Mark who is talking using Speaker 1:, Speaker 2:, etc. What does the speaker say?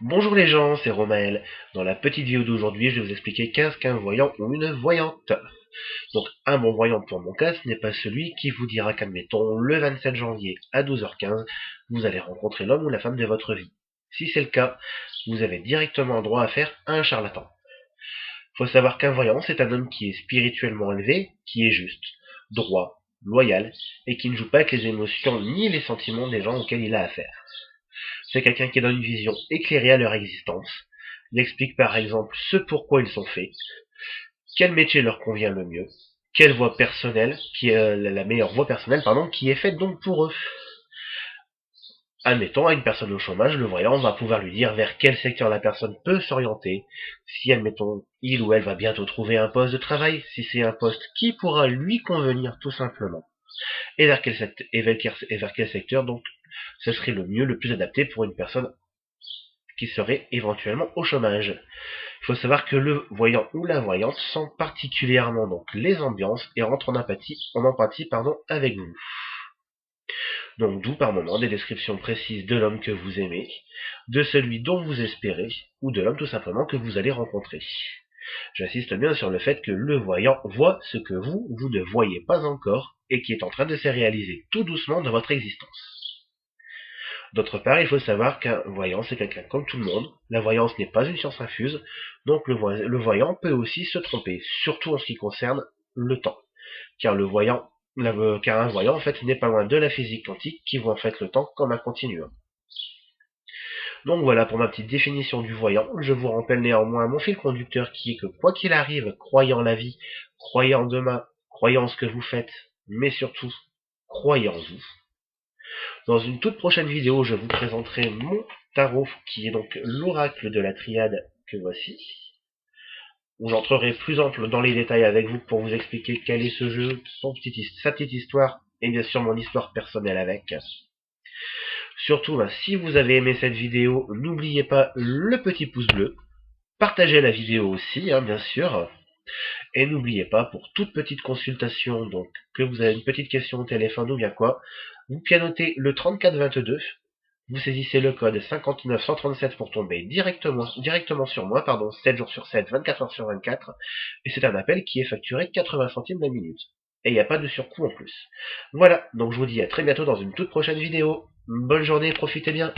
Speaker 1: Bonjour les gens, c'est Romaël. Dans la petite vidéo d'aujourd'hui, je vais vous expliquer qu'est-ce qu'un voyant ou une voyante. Donc, un bon voyant pour mon cas, ce n'est pas celui qui vous dira qu'admettons, le 27 janvier à 12h15, vous allez rencontrer l'homme ou la femme de votre vie. Si c'est le cas, vous avez directement droit à faire un charlatan. Faut savoir qu'un voyant, c'est un homme qui est spirituellement élevé, qui est juste, droit, loyal, et qui ne joue pas avec les émotions ni les sentiments des gens auxquels il a affaire. C'est quelqu'un qui donne une vision éclairée à leur existence. Il explique par exemple ce pourquoi ils sont faits, quel métier leur convient le mieux, quelle voie personnelle, qui est la meilleure voie personnelle, pardon, qui est faite donc pour eux. Admettons, à une personne au chômage, le voyant va pouvoir lui dire vers quel secteur la personne peut s'orienter, si admettons, il ou elle va bientôt trouver un poste de travail, si c'est un poste qui pourra lui convenir tout simplement, et vers quel secteur donc ce serait le mieux, le plus adapté pour une personne qui serait éventuellement au chômage. Il faut savoir que le voyant ou la voyante sent particulièrement donc les ambiances et rentre en empathie avec vous. Donc d'où par moment des descriptions précises de l'homme que vous aimez, de celui dont vous espérez, ou de l'homme tout simplement que vous allez rencontrer. J'insiste bien sur le fait que le voyant voit ce que vous ne voyez pas encore et qui est en train de se réaliser tout doucement dans votre existence. D'autre part, il faut savoir qu'un voyant, c'est quelqu'un comme tout le monde. La voyance n'est pas une science infuse, donc le voyant peut aussi se tromper, surtout en ce qui concerne le temps. Car car un voyant, en fait, n'est pas loin de la physique quantique qui voit en fait le temps comme un continuum. Donc voilà pour ma petite définition du voyant. Je vous rappelle néanmoins mon fil conducteur qui est que quoi qu'il arrive, croyez en la vie, croyez en demain, croyez en ce que vous faites, mais surtout, croyez en vous. Dans une toute prochaine vidéo, je vous présenterai mon tarot, qui est donc l'oracle de la triade que voici, où j'entrerai plus ample dans les détails avec vous pour vous expliquer quel est ce jeu, sa petite histoire, et bien sûr mon histoire personnelle avec. Surtout, si vous avez aimé cette vidéo, n'oubliez pas le petit pouce bleu, partagez la vidéo aussi, bien sûr, et n'oubliez pas, pour toute petite consultation, donc que vous avez une petite question au téléphone ou bien quoi, vous pianotez le 3422, vous saisissez le code 59137 pour tomber directement sur moi, 7 jours sur 7, 24 heures sur 24, et c'est un appel qui est facturé 80 centimes la minute. Et il n'y a pas de surcoût en plus. Voilà, donc je vous dis à très bientôt dans une toute prochaine vidéo. Bonne journée, profitez bien.